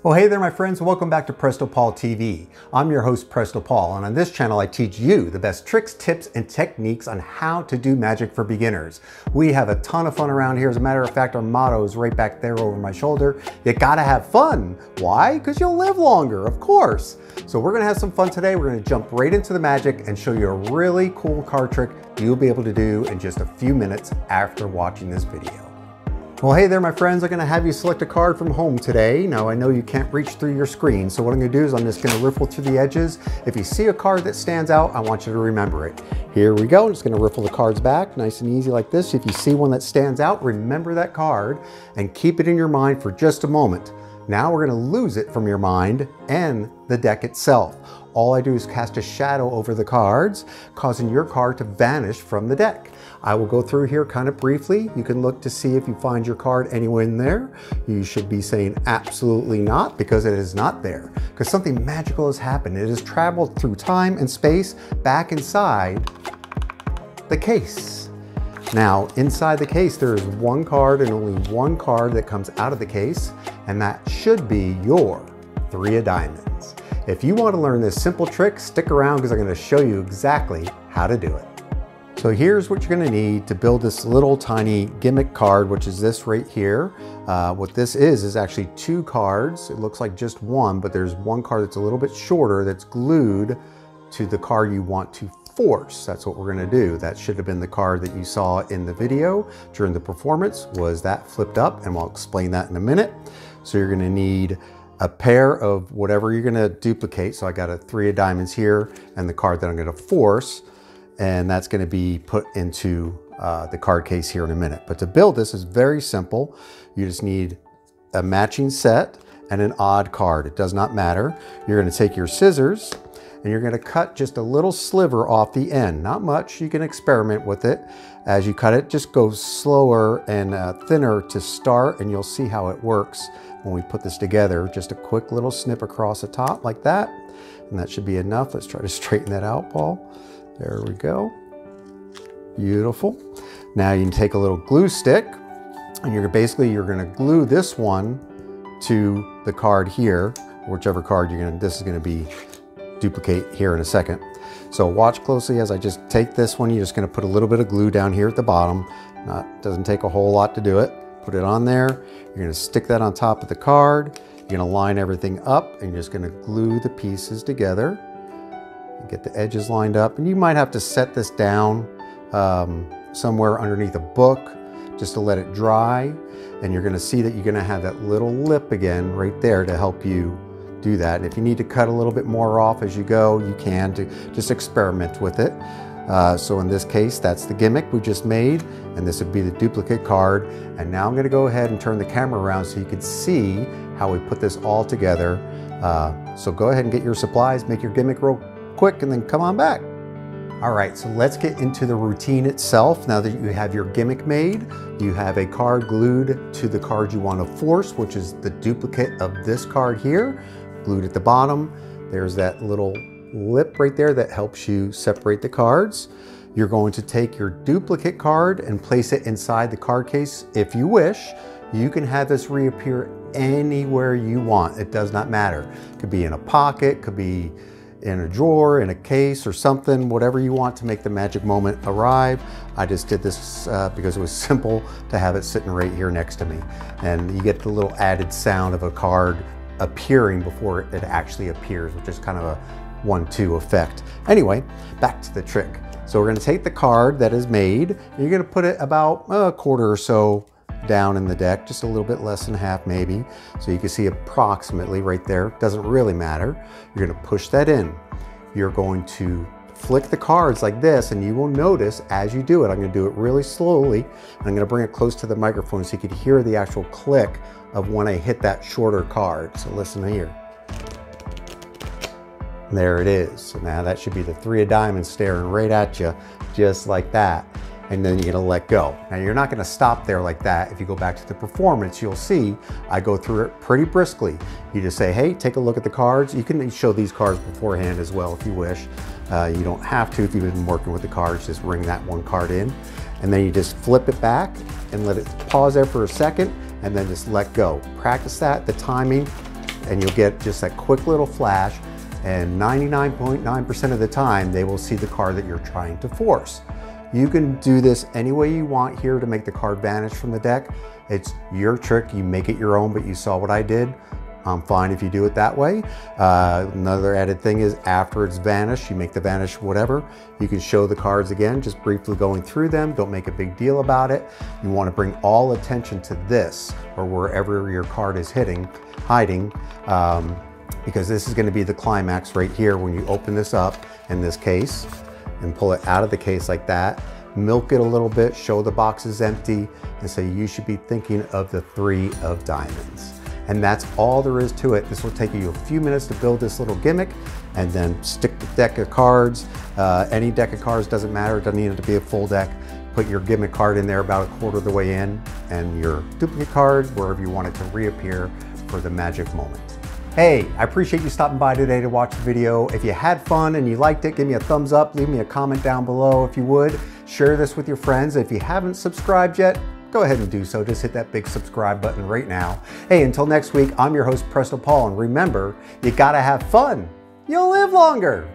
Well, hey there, my friends. Welcome back to Presto Paul TV. I'm your host, Presto Paul, and on this channel, I teach you the best tricks, tips, and techniques on how to do magic for beginners. We have a ton of fun around here. As a matter of fact, our motto is right back there over my shoulder. You gotta have fun. Why? Because you'll live longer, of course. So we're gonna have some fun today. We're gonna jump right into the magic and show you a really cool card trick you'll be able to do in just a few minutes after watching this video. Well, hey there, my friends. I'm gonna have you select a card from home today. Now, I know you can't reach through your screen, so what I'm gonna do is I'm just gonna riffle through the edges. If you see a card that stands out, I want you to remember it. Here we go. I'm just gonna riffle the cards back, nice and easy like this. If you see one that stands out, remember that card and keep it in your mind for just a moment. Now we're gonna lose it from your mind and the deck itself. All I do is cast a shadow over the cards, causing your card to vanish from the deck. I will go through here kind of briefly. You can look to see if you find your card anywhere in there. You should be saying absolutely not, because it is not there. Because something magical has happened. It has traveled through time and space back inside the case. Now, inside the case, there is one card and only one card that comes out of the case, and that should be your 3 of diamonds. If you want to learn this simple trick, stick around because I'm going to show you exactly how to do it. So here's what you're going to need to build this little tiny gimmick card, which is this right here. What this is actually 2 cards. It looks like just one, but there's one card that's a little bit shorter that's glued to the card you want to force. That's what we're going to do. That should have been the card that you saw in the video during the performance, was that flipped up, and we'll explain that in a minute. So you're going to need a pair of whatever you're going to duplicate. So I got a 3 of diamonds here and the card that I'm going to force, and that's going to be put into the card case here in a minute. But to build this is very simple. You just need a matching set and an odd card. It does not matter. You're going to take your scissors and you're going to cut just a little sliver off the end. Not much. You can experiment with it. As you cut it, just go slower and thinner to start, and you'll see how it works when we put this together. Just a quick little snip across the top like that, and that should be enough. Let's try to straighten that out, Paul. There we go. Beautiful. Now you can take a little glue stick, and you're going to glue this one to the card here, whichever card this is going to be duplicate here in a second. So watch closely as I just take this one. You're just going to put a little bit of glue down here at the bottom. Doesn't take a whole lot to do it. Put it on there. You're going to stick that on top of the card. You're going to line everything up, and you're just going to glue the pieces together and get the edges lined up. And you might have to set this down somewhere underneath a book just to let it dry. And you're going to see that you're going to have that little lip again right there to help you do that. And if you need to cut a little bit more off as you go, you can, to just experiment with it. So in this case, that's the gimmick we just made, and this would be the duplicate card. And now I'm going to go ahead and turn the camera around so you can see how we put this all together. So go ahead and get your supplies, make your gimmick real quick, and then come on back. All right, so let's get into the routine itself. Now that you have your gimmick made, you have a card glued to the card you want to force, which is the duplicate of this card here, glued at the bottom. There's that little lip right there that helps you separate the cards. You're going to take your duplicate card and place it inside the card case if you wish. You can have this reappear anywhere you want. It does not matter. It could be in a pocket, could be in a drawer, in a case or something, whatever you want to make the magic moment arrive. I just did this because it was simple to have it sitting right here next to me. And you get the little added sound of a card appearing before it actually appears, which is kind of a 1-2 effect. Anyway, back to the trick. So we're going to take the card that is made, and you're going to put it about a quarter or so down in the deck, just a little bit less than half maybe, so you can see approximately right there. Doesn't really matter. You're going to push that in. You're going to flick the cards like this, and you will notice as you do it, I'm going to do it really slowly, and I'm going to bring it close to the microphone so you can hear the actual click of when I hit that shorter card. So listen here. There it is. So now that should be the 3 of diamonds staring right at you, just like that. And then you're gonna let go. Now you're not gonna stop there like that. If you go back to the performance, you'll see I go through it pretty briskly. You just say, hey, take a look at the cards. You can show these cards beforehand as well if you wish. You don't have to if you've been working with the cards, just bring that one card in. And then you just flip it back and let it pause there for a second, and then just let go. Practice that, the timing, and you'll get just that quick little flash, and 99.9% of the time they will see the card that you're trying to force. You can do this any way you want here to make the card vanish from the deck. It's your trick, you make it your own, but you saw what I did. I'm fine if you do it that way. Another added thing is after it's vanished, you make the vanish whatever, you can show the cards again, just briefly going through them. Don't make a big deal about it. You want to bring all attention to this or wherever your card is hiding, because this is going to be the climax right here when you open this up in this case and pull it out of the case like that. Milk it a little bit, show the box is empty, and say you should be thinking of the 3 of diamonds. And that's all there is to it. This will take you a few minutes to build this little gimmick, and then stick the deck of cards. Any deck of cards, doesn't matter, it doesn't need to be a full deck. Put your gimmick card in there about a quarter of the way in, and your duplicate card wherever you want it to reappear for the magic moment. Hey, I appreciate you stopping by today to watch the video. If you had fun and you liked it, give me a thumbs up, leave me a comment down below if you would. Share this with your friends. If you haven't subscribed yet, go ahead and do so. Just hit that big subscribe button right now. Hey, until next week, I'm your host, Presto Paul, and remember, you gotta have fun. You'll live longer.